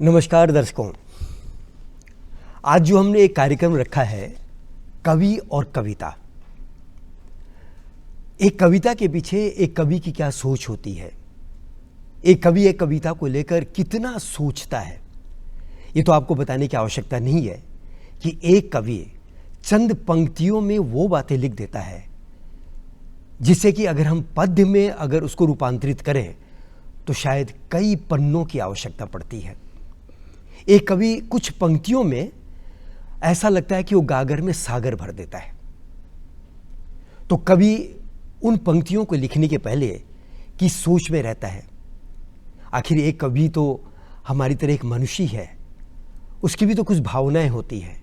नमस्कार दर्शकों, आज जो हमने एक कार्यक्रम रखा है कवि और कविता। एक कविता के पीछे एक कवि की क्या सोच होती है, एक कवि एक कविता को लेकर कितना सोचता है, ये तो आपको बताने की आवश्यकता नहीं है कि एक कवि चंद पंक्तियों में वो बातें लिख देता है जिससे कि अगर हम पद्य में अगर उसको रूपांतरित करें तो शायद कई पन्नों की आवश्यकता पड़ती है। एक कवि कुछ पंक्तियों में ऐसा लगता है कि वो गागर में सागर भर देता है। तो कवि उन पंक्तियों को लिखने के पहले की सोच में रहता है। आखिर एक कवि तो हमारी तरह एक मनुष्य है, उसकी भी तो कुछ भावनाएं होती हैं,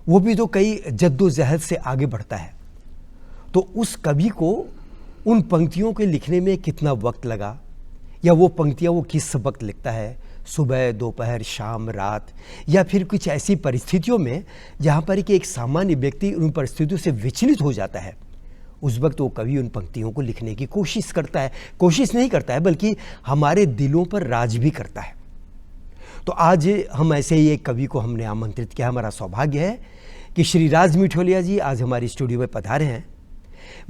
वो भी तो कई जद्दोजहद से आगे बढ़ता है। तो उस कवि को उन पंक्तियों के लिखने में कितना वक्त लगा, या वो पंक्तियाँ वो किस वक्त लिखता है, सुबह, दोपहर, शाम, रात, या फिर कुछ ऐसी परिस्थितियों में जहाँ पर कि एक सामान्य व्यक्ति उन परिस्थितियों से विचलित हो जाता है, उस वक्त वो कवि उन पंक्तियों को लिखने की कोशिश करता है। कोशिश नहीं करता है बल्कि हमारे दिलों पर राज भी करता है। तो आज हम ऐसे ही एक कवि को हमने आमंत्रित किया। हमारा सौभाग्य है कि श्री राज मिठोलिया जी आज हमारी स्टूडियो में पधारे हैं।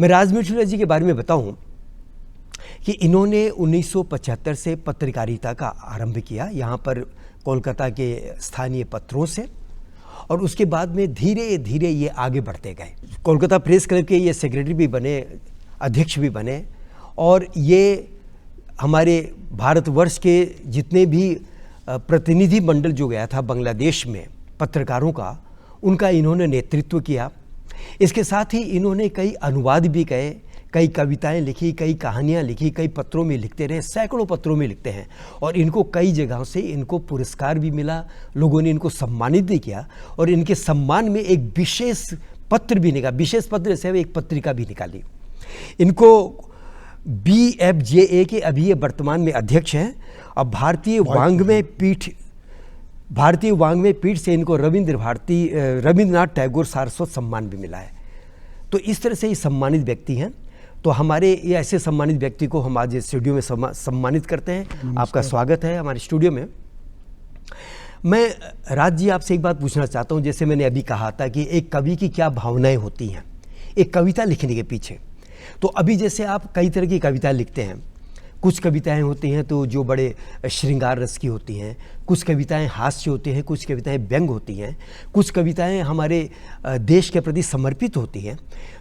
मैं राज मिठोलिया जी के बारे में बताऊं कि इन्होंने 1975 से पत्रकारिता का आरंभ किया यहाँ पर कोलकाता के स्थानीय पत्रों से, और उसके बाद में धीरे धीरे ये आगे बढ़ते गए। कोलकाता प्रेस क्लब के ये सेक्रेटरी भी बने, अध्यक्ष भी बने, और ये हमारे भारतवर्ष के जितने भी प्रतिनिधि मंडल जो गया था बांग्लादेश में पत्रकारों का, उनका इन्होंने नेतृत्व किया। इसके साथ ही इन्होंने कई अनुवाद भी किए, कई कविताएं लिखी, कई कहानियां लिखी, कई पत्रों में लिखते रहे, सैकड़ों पत्रों में लिखते हैं, और इनको कई जगहों से इनको पुरस्कार भी मिला, लोगों ने इनको सम्मानित भी किया, और इनके सम्मान में एक विशेष पत्र भी निकाला, विशेष पत्र से एक पत्रिका भी निकाली। इनको BFJA के अभी ये वर्तमान में अध्यक्ष हैं, और भारतीय वाङ्मय पीठ से इनको रविंद्रनाथ टैगोर सारस्वत सम्मान भी मिला है। तो इस तरह से ये सम्मानित व्यक्ति हैं। तो हमारे ये ऐसे सम्मानित व्यक्ति को हम आज स्टूडियो में सम्मानित करते हैं। आपका स्वागत है हमारे स्टूडियो में। मैं राज जी आपसे एक बात पूछना चाहता हूँ, जैसे मैंने अभी कहा था कि एक कवि की क्या भावनाएं होती हैं एक कविता लिखने के पीछे। तो अभी जैसे आप कई तरह की कविता लिखते हैं, कुछ कविताएं होती हैं तो जो बड़े श्रृंगार रस की होती हैं, कुछ कविताएं हास्य होती हैं, कुछ कविताएं व्यंग होती हैं, कुछ कविताएं हमारे देश के प्रति समर्पित होती हैं।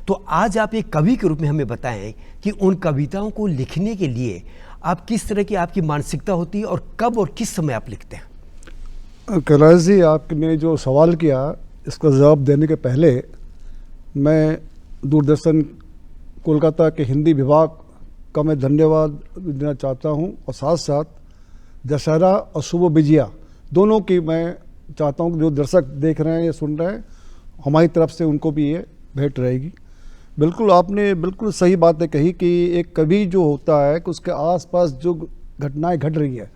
तो आज आप एक कवि के रूप में हमें बताएं कि उन कविताओं को लिखने के लिए आप किस तरह की आपकी मानसिकता होती है, और कब और किस समय आप लिखते हैं। कैलाश जी, आपने जो सवाल किया इसका जवाब देने के पहले मैं दूरदर्शन कोलकाता के हिंदी विभाग का मैं धन्यवाद देना चाहता हूं, और साथ साथ दशहरा और शुभ विजया दोनों की मैं चाहता हूं कि जो दर्शक देख रहे हैं या सुन रहे हैं, हमारी तरफ से उनको भी ये भेंट रहेगी। बिल्कुल आपने बिल्कुल सही बातें कही कि एक कवि जो होता है कि उसके आसपास जो घटनाएं घट रही है,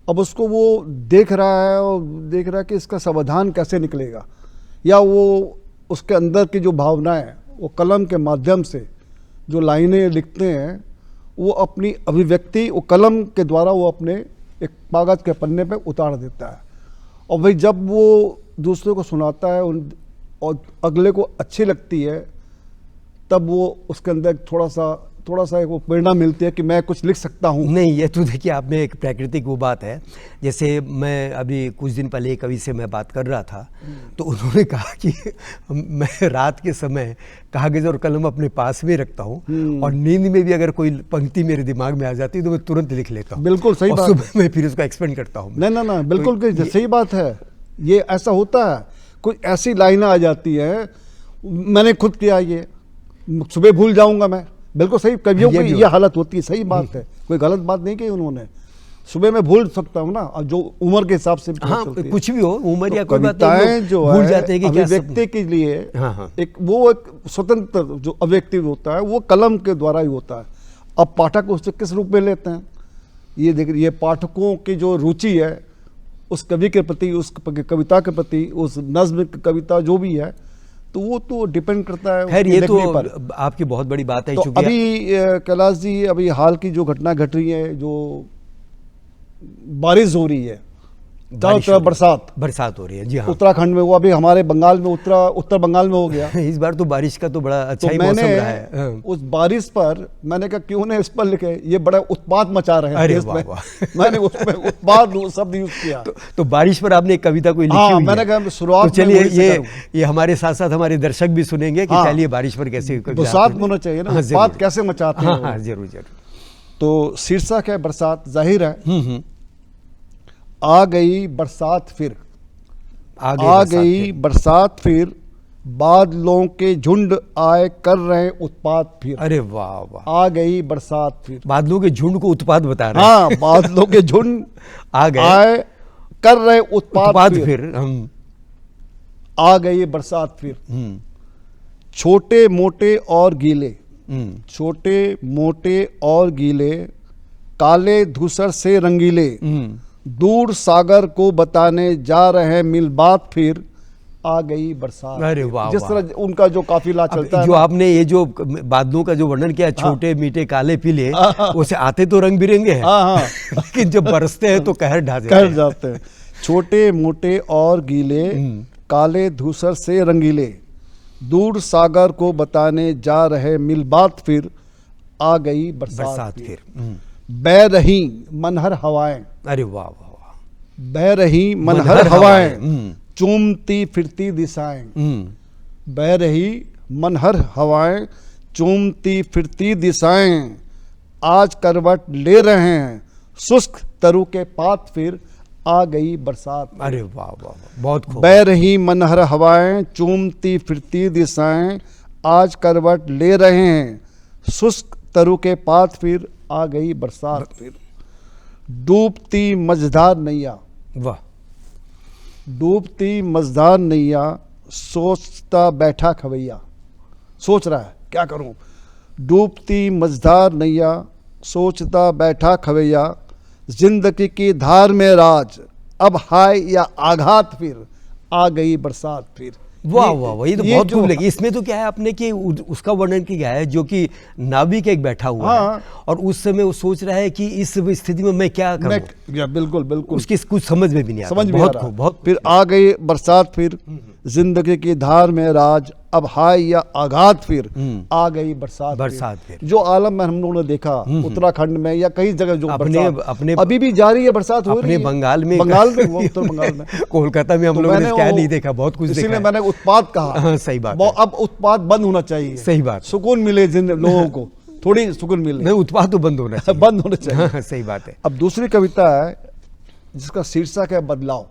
अब उसको वो देख रहा है और देख रहा है कि इसका समाधान कैसे निकलेगा, या वो उसके अंदर की जो भावनाएं वो कलम के माध्यम से जो लाइनें लिखते हैं वो अपनी अभिव्यक्ति वो कलम के द्वारा वो अपने एक कागज़ के पन्ने पे उतार देता है। और भाई जब वो दूसरों को सुनाता है और अगले को अच्छी लगती है, तब वो उसके अंदर थोड़ा सा एक वो प्रेरणा मिलती है कि मैं कुछ लिख सकता हूँ। नहीं, ये तो देखिए आप में एक प्राकृतिक वो बात है। जैसे मैं अभी कुछ दिन पहले एक कवि से मैं बात कर रहा था, तो उन्होंने कहा कि मैं रात के समय कागज और कलम अपने पास में रखता हूँ, और नींद में भी अगर कोई पंक्ति मेरे दिमाग में आ जाती है तो मैं तुरंत लिख लेता हूँ। बिल्कुल सही बात। सुबह मैं फिर उसका एक्सपेंड करता हूँ। ना बिल्कुल सही बात है। ये ऐसा होता है, कोई ऐसी लाइनें आ जाती है, मैंने खुद किया, ये सुबह भूल जाऊंगा मैं। बिल्कुल सही, कवियों की ये हालत होती है। सही बात है, कोई गलत बात नहीं कही उन्होंने। सुबह मैं भूल सकता हूँ ना, और जो उम्र के हिसाब से हाँ, कुछ भी हो, उम्र या कोई बात नहीं, जो भूल जाते हैं कि क्या व्यक्ति के लिए एक स्वतंत्र जो अभिव्यक्ति होता है वो कलम के द्वारा ही होता है। अब पाठक उससे किस रूप में लेते हैं, ये देखिए, ये पाठकों की जो रुचि है उस कवि के प्रति, उस कविता के प्रति, उस नज्म कविता जो भी है, तो वो तो डिपेंड करता है। खैर ये तो आपकी बहुत बड़ी बात है। तो अभी कैलाश जी, अभी हाल की जो घटना घट रही है, जो बारिश हो रही है, चारों तरफ बरसात बरसात हो रही है। जी हाँ। उत्तराखंड में हुआ, अभी हमारे बंगाल में उत्तर बंगाल में हो गया। इस बार तो बारिश का तो बड़ा अच्छा तो ही मैंने मौसम रहा है। हाँ। उस बारिश पर मैंने कहा क्यों नहीं इस पर लिखे, ये बड़ा उत्पात मचा रहे हैं अरे देश वाह में। वाह। मैंने उसमें उत्पात शब्द यूज किया। तो बारिश पर आपने एक कविता कोई लिखी हाँ, हुई मैंने है। कहा शुरुआत तो में चलिए वहीं से करूं। ये हमारे साथ साथ हमारे दर्शक भी सुनेंगे कि हाँ। चलिए बारिश पर कैसे बरसात में होना चाहिए ना, हाँ, उत्पात जरूर। कैसे मचाते हाँ हैं हाँ वो। जरूर जरूर। तो शीर्षक है बरसात, जाहिर है आ गई बरसात फिर, आ आ गई बरसात फिर, बादलों के झुंड आए कर रहे उत्पात फिर। अरे वाह वाह। आ गई बरसात फिर, बादलों के झुंड को उत्पात बता रहे हैं। हाँ बादलों के झुंड आ गए आए कर रहे उत्पात उत्पात फिर, फिर हम। आ गई बरसात फिर। छोटे मोटे और गीले, छोटे मोटे और गीले, काले धूसर से रंगीले, दूर सागर को बताने जा रहे मिल बात फिर, आ गई बरसात। अरे वाह जिस वाह। तरह उनका जो काफिला अब चलता है जो ना, आपने ये जो बादलों का जो वर्णन किया, छोटे मीठे काले पीले, उसे आते तो रंग बिरंगे हैं। हाँ हाँ लेकिन जब बरसते हैं तो कहर ढा देते कर हैं। जाते हैं। छोटे मोटे और गीले, काले धूसर से रंगीले, दूर सागर को बताने जा रहे मिल बात फिर, आ गई बरसात बरसात फिर। फिर। बह रही मनहर हवाएं, अरे वाह वाह वाह। बह रही मनहर हवाएं, चूमती फिरती दिशाएं, बह रही मनहर हवाएं, चूमती फिरती दिशाएं, आज करवट ले रहे हैं शुष्क तरु के पात फिर, आ गई बरसात। अरे वाह वाह वाह, बहुत खूब। बह रही मनहर हवाएं, चूमती फिरती दिशाएं, आज करवट ले रहे हैं शुष्क तरु के पात फिर, आ गई बरसात फिर। डूबती मझधार नैया, वाह। डूबती मझधार नैया, सोचता बैठा खवैया, सोच रहा है क्या करूं। डूबती मझधार नैया, सोचता बैठा खवैया, जिंदगी की धार में राज, अब हाय या आघात फिर, आ गई बरसात फिर। वाह वाह वाह, ये तो बहुत जो- खूब लगी। इसमें तो क्या है आपने कि उसका वर्णन किया है जो कि नाविक एक बैठा हुआ हाँ। है और उस समय वो सोच रहा है कि इस स्थिति में मैं क्या करूं। या बिल्कुल बिल्कुल उसकी कुछ समझ में भी नहीं आता। समझ में आ बहुत रहा। खूब, बहुत। फिर आ गई बरसात फिर, जिंदगी की धार में राज, अब हाय या आघात फिर, आ गई बरसात बरसात फिर। जो आलम में हम लोगों ने देखा उत्तराखंड में या कई जगह जो अपने अभी भी जारी है, बरसात हो रही अपने है बंगाल में उत्तर बंगाल में कोलकाता में हम तो लोगों ने मैंने क्या वो- नहीं देखा, बहुत कुछ देखा इसीलिए है। मैंने उत्पात कहा। हाँ, सही बात है। अब उत्पात बंद होना चाहिए। सही बात। सुकून मिले जिन लोगों को, थोड़ी सुकून मिले। नहीं, उत्पाद तो बंद होना चाहिए। बंद होना चाहिए। हाँ, सही बात है। अब दूसरी कविता है जिसका शीर्षक है बदलाव।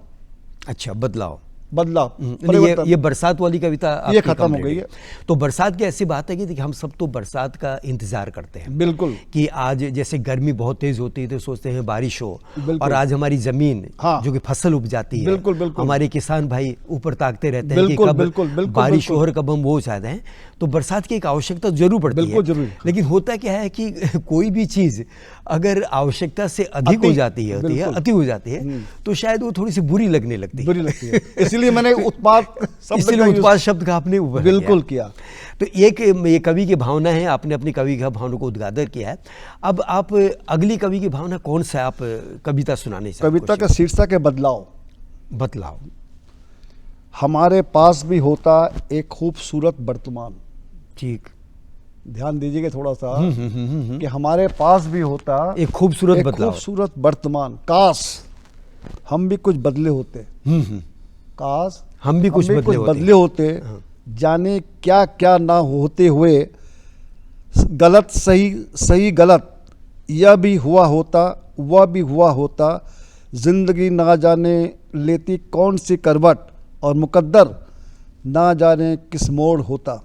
अच्छा, बदलाव। बदलाव नहीं, ये बरसात वाली कविता ये आपकी खत्म हो complete गई है। तो बरसात की ऐसी बात है कि देखिए हम सब तो बरसात का इंतजार करते हैं बिल्कुल कि आज जैसे गर्मी बहुत तेज होती है तो सोचते हैं बारिश हो, बिल्कुल। और आज हमारी जमीन हाँ। जो कि फसल उपजाती है, बिल्कुल, बिल्कुल। हमारे किसान भाई ऊपर ताकते रहते हैं कि बिल्कुल, कब बिल्कुल, बिल्कुल, बारिश हो बिल्कुल। और कब हम वो चाहते हैं। तो बरसात की एक आवश्यकता जरूर पड़ती बिल्कुल है। जरूरी। लेकिन होता क्या है कि कोई भी चीज अगर आवश्यकता से अधिक हो जाती है, बिल्कुल। अति हो जाती है, तो शायद वो थोड़ी सी बुरी लगने लगती है। बुरी लगती है। इसलिए मैंने उत्पाद शब्द इसलिए का use उत्पाद शब्द का आपने ऊपर बिल्कुल किया। तो एक ये कवि की भावना है, आपने अपनी कवि की भावना को उजागर किया है। अब आप अगली कवि की भावना कौन सा आप कविता सुनाने से कविता का शीर्षक है बदलाव। बदलाव। हमारे पास भी होता एक खूबसूरत वर्तमान, ठीक। ध्यान दीजिएगा थोड़ा सा कि हमारे पास भी होता एक खूबसूरत एक बदलाव। खूबसूरत वर्तमान, काश हम भी कुछ बदले होते, काश हम भी कुछ बदले होते, जाने क्या क्या ना होते हुए, गलत सही सही गलत यह भी हुआ होता, वह भी हुआ होता, जिंदगी ना जाने लेती कौन सी करवट, और मुकद्दर ना जाने किस मोड़ होता।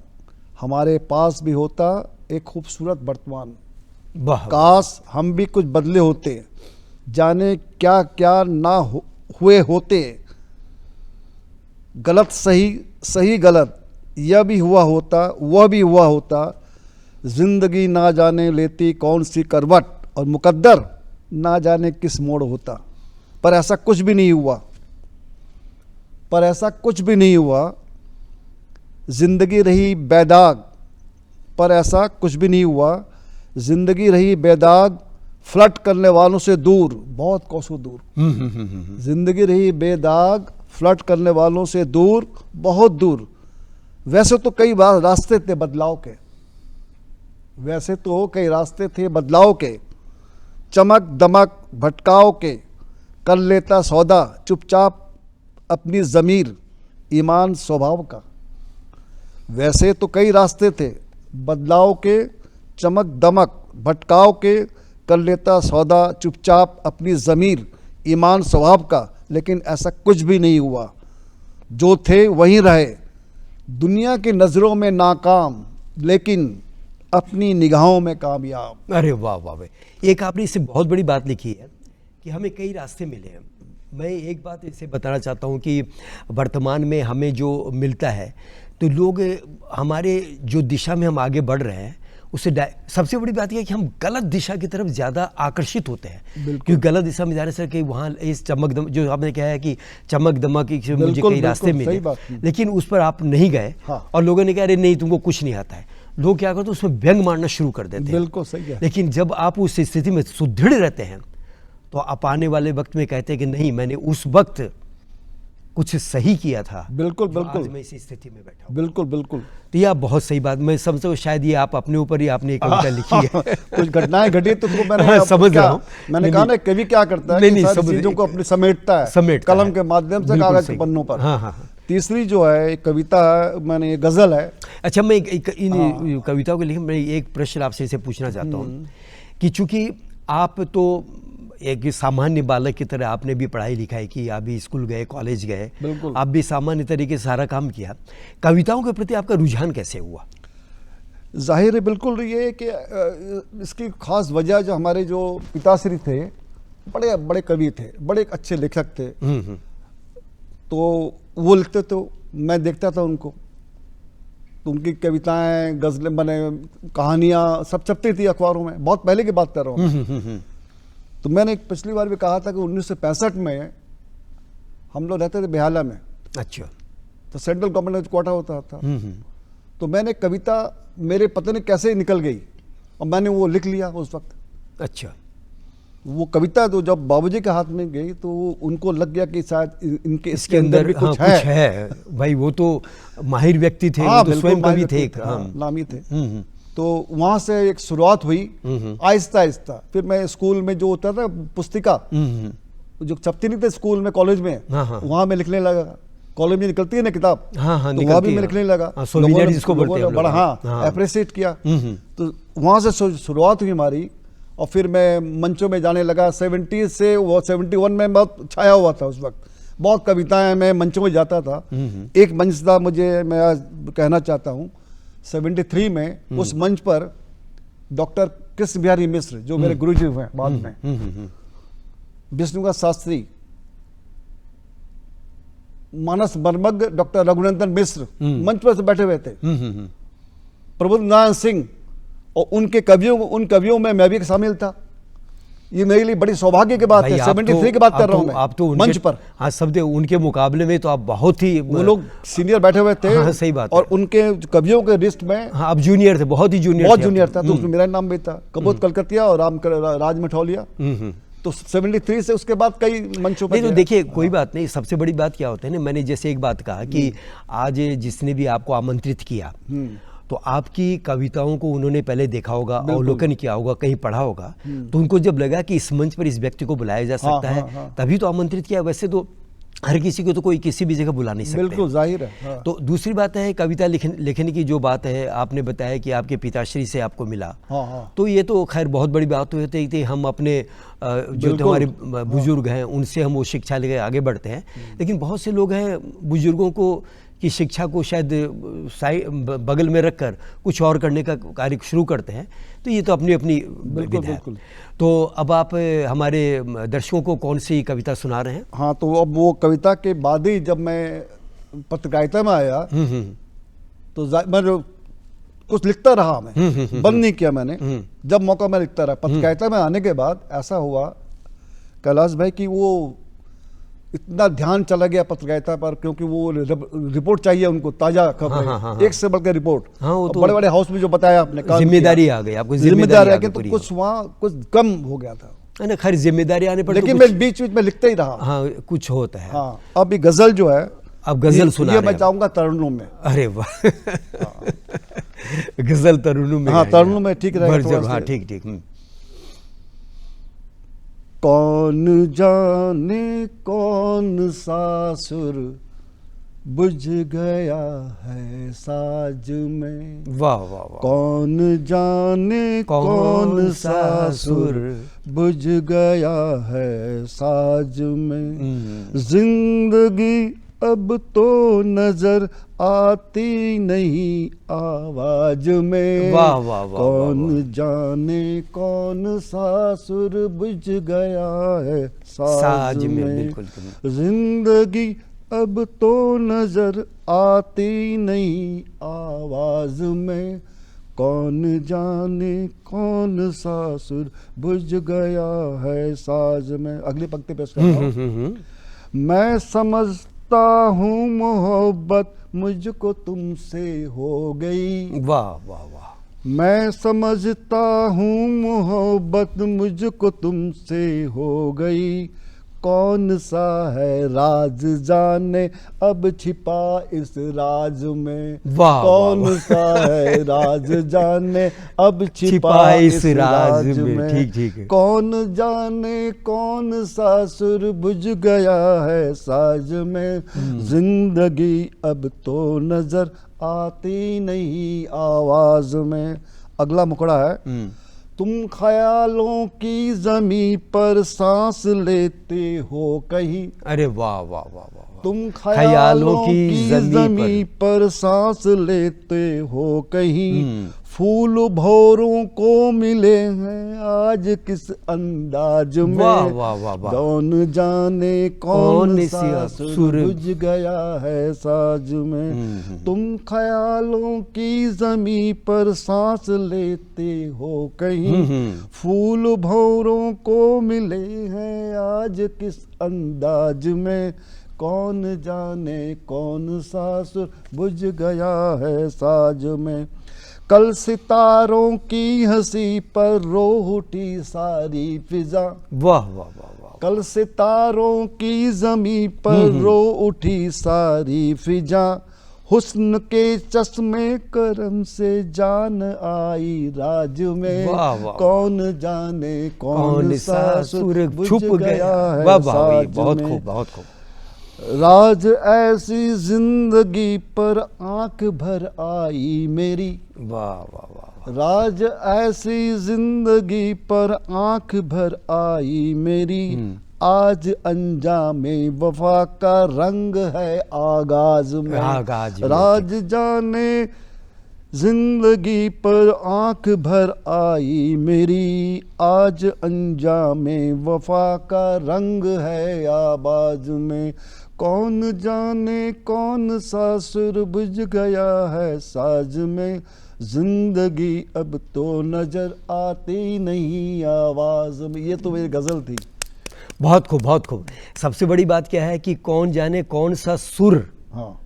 हमारे पास भी होता एक खूबसूरत वर्तमान, वाह। काश हम भी कुछ बदले होते, जाने क्या क्या ना हुए होते, गलत सही सही गलत यह भी हुआ होता, वह भी हुआ होता, जिंदगी ना जाने लेती कौन सी करवट, और मुकद्दर ना जाने किस मोड़ होता। पर ऐसा कुछ भी नहीं हुआ, पर ऐसा कुछ भी नहीं हुआ, जिंदगी रही बेदाग, पर ऐसा कुछ भी नहीं हुआ, जिंदगी रही बेदाग, फ्लर्ट करने वालों से दूर, बहुत कोसों दूर। जिंदगी रही बेदाग, फ्लर्ट करने वालों से दूर, बहुत दूर। वैसे तो कई बार रास्ते थे बदलाव के, वैसे तो कई रास्ते थे बदलाव के, चमक दमक भटकाव के, कर लेता सौदा चुपचाप अपनी ज़मीर, ईमान स्वभाव का। वैसे तो कई रास्ते थे बदलाव के, चमक दमक भटकाव के, कर लेता सौदा चुपचाप अपनी ज़मीर, ईमान स्वभाव का। लेकिन ऐसा कुछ भी नहीं हुआ, जो थे वहीं रहे, दुनिया की नज़रों में नाकाम, लेकिन अपनी निगाहों में कामयाब। अरे वाह वाह वाह, एक आपने इससे बहुत बड़ी बात लिखी है कि हमें कई रास्ते मिले हैं। मैं एक बात इसे बताना चाहता हूँ कि वर्तमान में हमें जो मिलता है, तो लोग हमारे जो दिशा में हम आगे बढ़ रहे हैं उससे सबसे बड़ी बात यह है कि हम गलत दिशा की तरफ ज़्यादा आकर्षित होते हैं, क्योंकि गलत दिशा में जाने से कि वहाँ इस चमक दमक जो आपने कहा है कि चमक दमक मुझे कई रास्ते मिले, लेकिन उस पर आप नहीं गए। हाँ। और लोगों ने कहा अरे नहीं तुमको कुछ नहीं आता है, लोग क्या करते हैं उसमें व्यंग मारना शुरू कर देते हैं। बिल्कुल सही है। लेकिन जब आप उस स्थिति में सुदृढ़ रहते हैं तो आप आने वाले वक्त में कहते हैं कि नहीं, मैंने उस वक्त कुछ सही किया था, बिल्कुल जो बिल्कुल आज मैं इस स्थिति में बैठा हूं। बिल्कुल बिल्कुल। तो यह बहुत सही बात, मैं समझता शायद ये आप अपने ऊपर ही आपने एक कविता लिखी है। कुछ घटनाएं घटी तो मैंने हाँ, समझ रहा हूँ। मैंने कहा ना कवि क्या करता है नहीं, कि नहीं, सारी चीजों को अपने समेटता है कलम के माध्यम से, कागज के पन्नों पर। हाँ, हाँ। तीसरी जो है एक कविता है, मैंने ये गजल है। अच्छा, मैं इन कविताओं के लिए मैं एक प्रश्न आपसे इसे पूछना चाहता हूँ कि चूंकि आप तो एक सामान्य बालक की तरह आपने भी पढ़ाई लिखाई की, आप भी स्कूल गए, कॉलेज गए, आप भी सामान्य तरीके से सारा काम किया, कविताओं के प्रति आपका रुझान कैसे हुआ? जाहिर है बिल्कुल ये कि इसकी खास वजह जो हमारे जो पिताश्री थे, बड़े बड़े कवि थे, बड़े अच्छे लेखक थे। तो वो लिखते तो मैं देखता था उनको, तो उनकी कविताएं, गजलें, बने कहानियाँ सब छपती थी अखबारों में। बहुत पहले की बात कर रहा हूँ। तो मैंने एक पिछली बार भी कहा था कि 1965 में हम लोग रहते थे बेहाला में। अच्छा। तो सेंट्रल गवर्नमेंट क्वार्टर होता था। तो मैंने कविता मेरे पता नहीं कैसे निकल गई और मैंने वो लिख लिया उस वक्त। अच्छा। वो कविता तो जब बाबूजी के हाथ में गई तो उनको लग गया कि शायद इनके इसके अंदर भी कुछ है। भाई वो तो माहिर व्यक्ति थे, वो तो स्वयं कवि थे, नामी थे। तो वहाँ से एक शुरुआत हुई आहिस्ता आहिस्ता। फिर मैं स्कूल में जो होता था पुस्तिका जो छपती नहीं थे स्कूल में, कॉलेज में, वहाँ मैं लिखने लगा। कॉलेज में निकलती है ना किताब, तो वहाँ भी मैं लिखने लगा। लोगों ने बड़ा अप्रिशिएट किया। तो वहाँ से शुरुआत हुई हमारी, और फिर मैं मंचों में जाने लगा। 70 से वो 71 में बहुत छाया हुआ था उस वक्त, बहुत कविताएं, मैं मंचों में जाता था। एक मंच था, मैं आज कहना चाहता हूँ, 73 में उस मंच पर डॉक्टर कृष्ण बिहारी मिश्र जो मेरे गुरुजी हुए बाद में, विष्णुदास शास्त्री, मानस मर्मज्ञ डॉक्टर रघुनंदन मिश्र मंच पर से बैठे हुए थे, प्रबोध नारायण सिंह, और उन कवियों में मैं भी शामिल था। ये मेरे लिए बड़ी सौभाग्य की बात है। 73 की बात कर रहा हूँ मैं, आप तो मंच पर। हाँ, शब्द उनके मुकाबले में तो आप बहुत ही, वो लोग सीनियर बैठे हुए थे। हाँ, सही बात और उनके कवियों के लिस्ट में आप जूनियर थे, बहुत ही जूनियर था। तो उसमें मेरा नाम भी था, कबोध कलकतिया और राज मठौलिया। तो 73 से उसके बाद कई मंचों पर। नहीं, तो देखिए कोई बात नहीं, सबसे बड़ी बात क्या होता है ना, मैंने जैसे एक बात कहा कि आज जिसने भी आपको आमंत्रित किया तो आपकी कविताओं को उन्होंने पहले देखा होगा, अवलोकन किया होगा, कहीं पढ़ा होगा, तो उनको जब लगा कि इस मंच पर इस व्यक्ति को बुलाया जा सकता है, तभी तो आमंत्रित किया। वैसे तो हर किसी को तो कोई किसी भी जगह बुला नहीं सकते। बिल्कुल जाहिर है। तो दूसरी बात है कविता लिखने की जो बात है, आपने बताया कि आपके पिताश्री से आपको मिला। तो ये तो खैर बहुत बड़ी बात होती है। हम अपने जो हमारे बुजुर्ग हैं उनसे हम वो शिक्षा लेकर आगे बढ़ते हैं, लेकिन बहुत से लोग हैं बुजुर्गों को की शिक्षा को शायद बगल में रखकर कुछ और करने का कार्य शुरू करते हैं। तो ये तो अपनी अपनी विधा है। तो अब आप हमारे दर्शकों को कौन सी कविता सुना रहे हैं? हाँ, तो अब वो कविता के बाद ही जब मैं पत्रकारिता में आया तो मैं कुछ लिखता रहा, मैं बंद नहीं किया मैंने। जब मौका मैं लिखता रहा। पत्रकारिता में आने के बाद ऐसा हुआ कैलाश भाई कि वो इतना ध्यान चला गया पत्रकारिता पर, क्योंकि वो रिपोर्ट चाहिए उनको, ताजा खबर, हाँ, एक से बढ़कर रिपोर्ट। हाँ, वो तो बड़े बड़े हाउस में जो बताया आपने, जिम्मेदारी आ गई, आपको जिम्मेदारी आ गई, तो पूरी कुछ वहाँ कुछ कम हो गया था। है ना। खैर जिम्मेदारी आने पर लेकिन तो मैं बीच बीच में लिखता ही रहा। हाँ कुछ होता है। हाँ, अब ये गजल जो है, अब गजल सुना ये रहे मैं हैं। चाहूंगा तरुणों में। अरे वाह गजल तरुणों में। हाँ, तरुणों में ठीक रहेगा भर थोड़ा जरूर, हाँ सा। ठीक ठीक। कौन जाने कौन सा सुर बुझ गया है साज में, वाह वाह वाह। कौन जाने कौन सा सुर बुझ गया है साज में। जिंदगी अब तो नजर आती नहीं आवाज में। वाह वाह वाह। कौन जाने कौन सा सुर बुझ गया है साज में। बिल्कुल। जिंदगी अब तो नजर आती नहीं आवाज में। कौन जाने कौन सा सुर बुझ गया है साज में। अगली पंक्ति पेश कर रहा हूं। मैं समझता हूँ मोहब्बत मुझको तुमसे हो गई। वाह वाह वाह। मैं समझता हूँ मोहब्बत मुझको तुमसे हो गई। कौन सा है राज जाने अब छिपा इस राज में। वाह कौन सा है राज जाने अब छिपा इस राज में। ठीक ठीक है। कौन जाने कौन सा सुर बुझ गया है साज में। जिंदगी अब तो नजर आती नहीं आवाज में। अगला मुखड़ा है। तुम ख्यालों की जमी पर सांस लेते हो कहीं। अरे वाह वाह वाह वाह। तुम ख्यालों की जमी जमी पर सांस लेते हो कहीं। फूल भौरों को मिले हैं आज किस अंदाज में। वाह वाह वाह वाह। कौन जाने कौन सा सुर बुझ गया है साज में। तुम ख्यालों की जमी पर सांस लेते हो कहीं। फूल भौरों को मिले हैं आज किस अंदाज में। कौन जाने कौन सा सुर बुझ गया है साज में। कल सितारों की हंसी पर रो उठी सारी फिजा। वाह वाह वाह वाह। कल सितारों की जमी पर रो उठी सारी फिजा। हुस्न के चश्मे करम से जान आई राज में। वाह वाह। कौन जाने कौन सा सुर छुप गया है वाह वाह। साज बहुत में। खूब बहुत खूब। राज ऐसी जिंदगी पर आंख भर आई मेरी। वाह वाह वाह। राज ऐसी जिंदगी पर आंख भर आई मेरी। आज अंजामे वफा का रंग है आगाज में। राज जाने जिंदगी पर आंख भर आई मेरी। आज अंजामे वफा का रंग है आवाज में। कौन जाने कौन सा सुर बुझ गया है साज में। जिंदगी अब तो नजर आती नहीं आवाज में। ये तो मेरी गजल थी। बहुत खूब बहुत खूब। सबसे बड़ी बात क्या है कि कौन जाने कौन सा सुर हाँ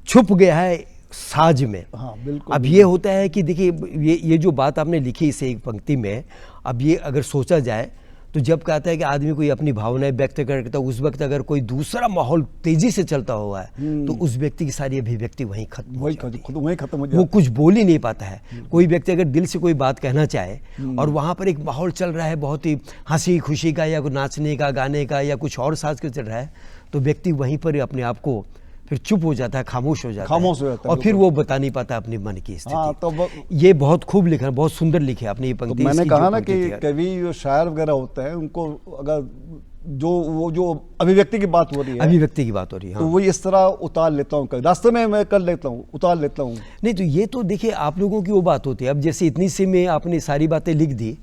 छुप गया है साज में। हाँ बिल्कुल। अब ये होता है कि देखिए ये जो बात आपने लिखी इस एक पंक्ति में, अब ये अगर सोचा जाए तो जब कहता है कि आदमी कोई अपनी भावनाएं व्यक्त करता है, उस वक्त अगर कोई दूसरा माहौल तेजी से चलता हुआ है तो उस व्यक्ति की सारी अभिव्यक्ति वहीं खत्म हो जाती है। वहीं खत्म हो जाती वो कुछ बोल ही नहीं पाता है। कोई व्यक्ति अगर दिल से कोई बात कहना चाहे और वहाँ पर एक माहौल चल रहा है बहुत ही हंसी खुशी का या नाचने का गाने का या कुछ और साज के चल रहा है, तो व्यक्ति वहीं पर अपने आप को फिर चुप हो जाता है, खामोश हो जाता है और फिर वो बता नहीं पाता अपने मन की स्थिति। हाँ, तो ये बहुत खूब लिखा, बहुत सुंदर लिखे आपने ये पंक्ति। तो मैंने कहा ना कि कवि जो शायर वगैरह होते हैं उनको अगर जो अभिव्यक्ति की बात हो रही है, अभिव्यक्ति की बात हो रही है, तो वो इस तरह उतार लेता हूँ, रास्ते में मैं कर लेता हूँ, उतार लेता हूँ। नहीं तो ये तो देखिए आप लोगों की वो बात होती है। अब जैसे इतनी सी में आपने सारी बातें लिख दी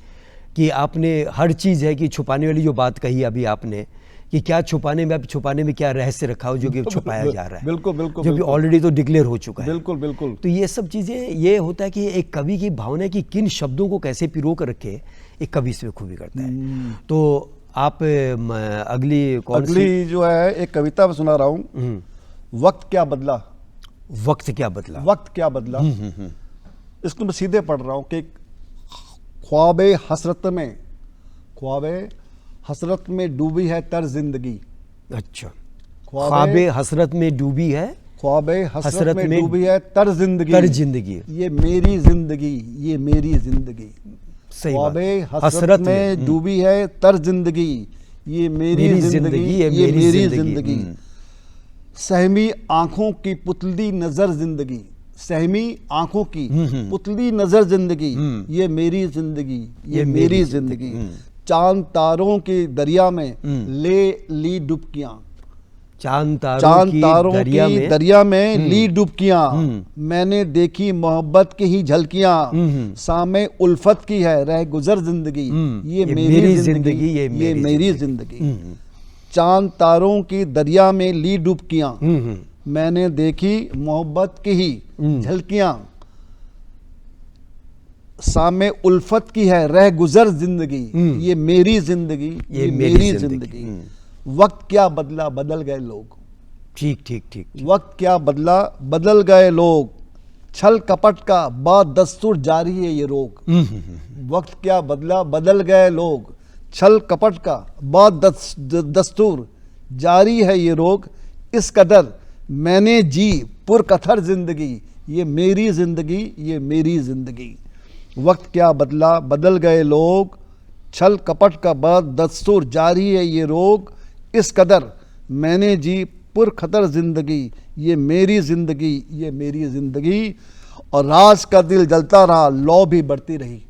कि आपने हर चीज़ है कि छुपाने वाली जो बात कही अभी आपने कि क्या छुपाने में, अब छुपाने में क्या रहस्य रखा हो जो कि छुपाया जा रहा है। बिल्कुल बिल्कुल। जो कि ऑलरेडी तो डिक्लेयर हो चुका है। बिल्कुल बिल्कुल। तो ये सब चीज़ें, ये होता है कि एक कवि की भावना की किन शब्दों को कैसे पिरो कर रखे एक कवि इसमें खूबी करता है। तो आप अगली कौन सी? अगली जो है एक कविता मैं सुना रहा हूँ, वक्त क्या बदला। वक्त क्या बदला। वक्त क्या बदला। इसको मैं सीधे पढ़ रहा हूँ कि ख्वाबे हसरत में डूबी है तर जिंदगी। अच्छा, ख्वाबे हसरत में डूबी है, ख्वाबे हसरत में डूबी है तर जिंदगी, ये मेरी जिंदगी, ये मेरी जिंदगी। ख्वाबे हसरत में डूबी है तर जिंदगी, ये मेरी जिंदगी, ये मेरी जिंदगी। सहमी आंखों की पुतली नजर जिंदगी, सहमी आंखों की पुतली नजर जिंदगी, ये मेरी जिंदगी, ये मेरी जिंदगी। चांद तारों के दरिया में ले ली डुबकियां, चांद तारों की दरिया में ली डुबकियां, मैंने देखी मोहब्बत की ही झलकियां, सामे उल्फत की है रह गुजर जिंदगी, ये मेरी जिंदगी, ये मेरी जिंदगी। चांद तारों की दरिया में ली डुबकियां, मैंने देखी मोहब्बत की ही झलकियां, सामे उल्फत की है रह गुजर जिंदगी, ये मेरी जिंदगी, ये मेरी जिंदगी। वक्त क्या बदला बदल गए लोग। ठीक ठीक ठीक। वक्त क्या बदला बदल गए लोग, छल कपट का बदस्तूर जारी है ये रोग। वक्त क्या बदला बदल गए लोग, छल कपट का बदस्तूर जारी है ये रोग। इस कदर मैंने जी पुरकथर जिंदगी, ये मेरी जिंदगी, ये मेरी जिंदगी। वक्त क्या बदला बदल गए लोग, छल कपट का बदस्तूर जारी है ये रोग। इस कदर मैंने जी पुरखतर जिंदगी, ये मेरी जिंदगी, ये मेरी जिंदगी। और राज का दिल जलता रहा लौ भी बढ़ती रही।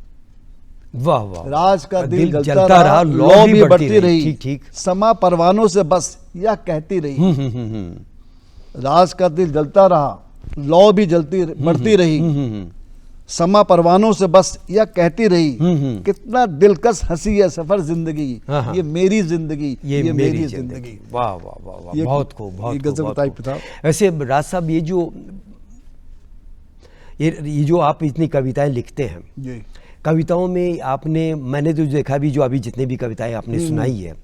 वाह वाह। राज का दिल जलता रहा लौ भी बढ़ती रही। ठीक ठीक। समा परवानों से बस यह कहती रही। राज का दिल जलता रहा लौ भी जलती बढ़ती रही, समा परवानों से बस यह कहती रही। कितना दिलकश हंसी है सफर जिंदगी, ये मेरी जिंदगी, ये मेरी जिंदगी। वाह वाह वाह वाह, बहुत खूब, बहुत गजब बताई पिता। वैसे राज साहब, ये जो आप इतनी कविताएं लिखते हैं, कविताओं में मैंने तो देखा भी, जो अभी जितने भी कविताएं आपने सुनाई है,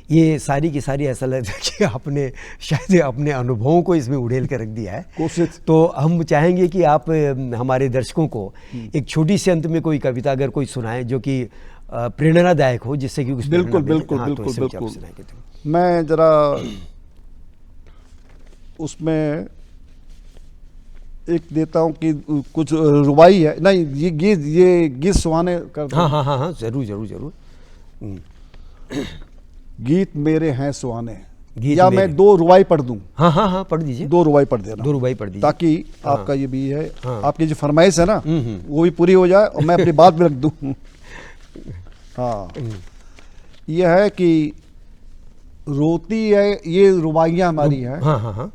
ये सारी की सारी ऐसा लगता है कि आपने शायद अपने अनुभवों को इसमें उड़ेल कर रख दिया है। कोशिश। तो हम चाहेंगे कि आप हमारे दर्शकों को एक छोटी सी अंत में कोई कविता अगर कोई सुनाए जो कि प्रेरणादायक हो, जिससे कि कुछ बिल्कुल बिल्कुल बिल्कुल बिल्कुल। मैं जरा उसमें एक देता हूँ कि कुछ रुबाई है, नहीं ये गीत सुहाने कर। हाँ हाँ हाँ हाँ, जरूर जरूर जरूर। गीत मेरे हैं सुहाने, या मैं दो रुबाई पढ़ दूं। हाँ हाँ हाँ, पढ़ दीजिए। दो रुबाई पढ़ देना, दो रुबाई पढ़ दीजिए, ताकि आपका ये भी है, आपकी जो फरमाइश है ना वो भी पूरी हो जाए और मैं अपनी बात भी रख दूं। हाँ, यह है कि रोती है, ये रुबाइयाँ हमारी हैं। हाँ हाँ हाँ।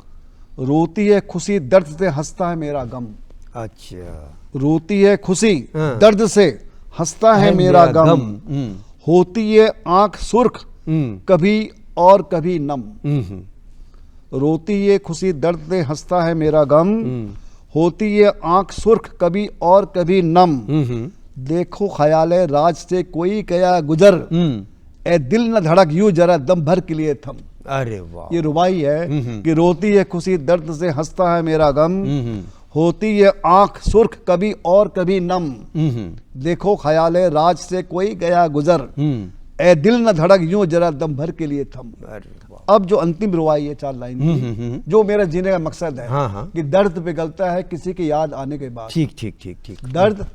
रोती है खुशी दर्द से हंसता है मेरा गम। अच्छा। रोती है खुशी दर्द से हंसता है मेरा गम। होती है आंख सुर्ख कभी और कभी नम। रोती है खुशी दर्द से हंसता है मेरा गम। होती है आंख सुर्ख कभी और कभी नम। देखो ख्याले राज से कोई गया गुजर, ए दिल न धड़क यूं जरा दम भर के लिए थम। अरे वाह। ये रुबाई है कि रोती है खुशी दर्द से हंसता है मेरा गम। होती है आंख सुर्ख कभी और कभी नम। देखो ख्याले राज से कोई गया गुजर, ए दिल न धड़क यूं जरा दम भर के लिए थम। अब जो अंतिम रुबाई है 4 लाइन की, जो मेरा जीने का मकसद है, कि दर्द पिघलता है किसी की याद आने के बाद। ठीक ठीक ठीक ठीक। दर्द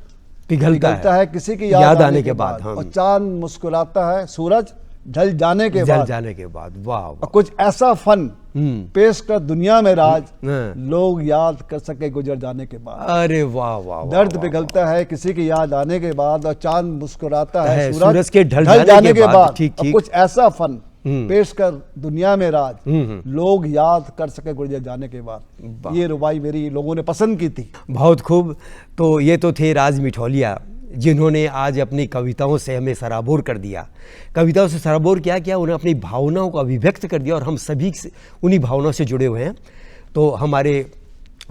पिघलता है किसी की याद आने के बाद। और चांद मुस्कुराता है सूरज ढल जाने के बाद। वाह। और कुछ ऐसा फन पेश कर दुनिया में राज, लोग याद कर सके गुजर जाने के बाद। अरे वाह वाह। दर्द पिघलता है किसी की याद आने के बाद, और चांद मुस्कुराता है सूरज के ढल जाने के बाद। ठीक। कुछ ऐसा फन पेश कर दुनिया में राज, लोग याद कर सके गुजर जाने के बाद। ये रुबाई मेरी लोगों ने पसंद की थी। बहुत खूब। तो ये तो थे राज मिठौलिया, जिन्होंने आज अपनी कविताओं से हमें सराबोर कर दिया। कविताओं से सराबोर क्या किया, उन्हें अपनी भावनाओं को अभिव्यक्त कर दिया, और हम सभी उन्हीं भावनाओं से जुड़े हुए हैं। तो हमारे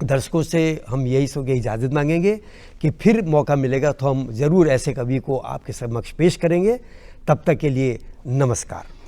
दर्शकों से हम यही सो के इजाज़त मांगेंगे कि फिर मौका मिलेगा तो हम ज़रूर ऐसे कवि को आपके समक्ष पेश करेंगे। तब तक के लिए नमस्कार।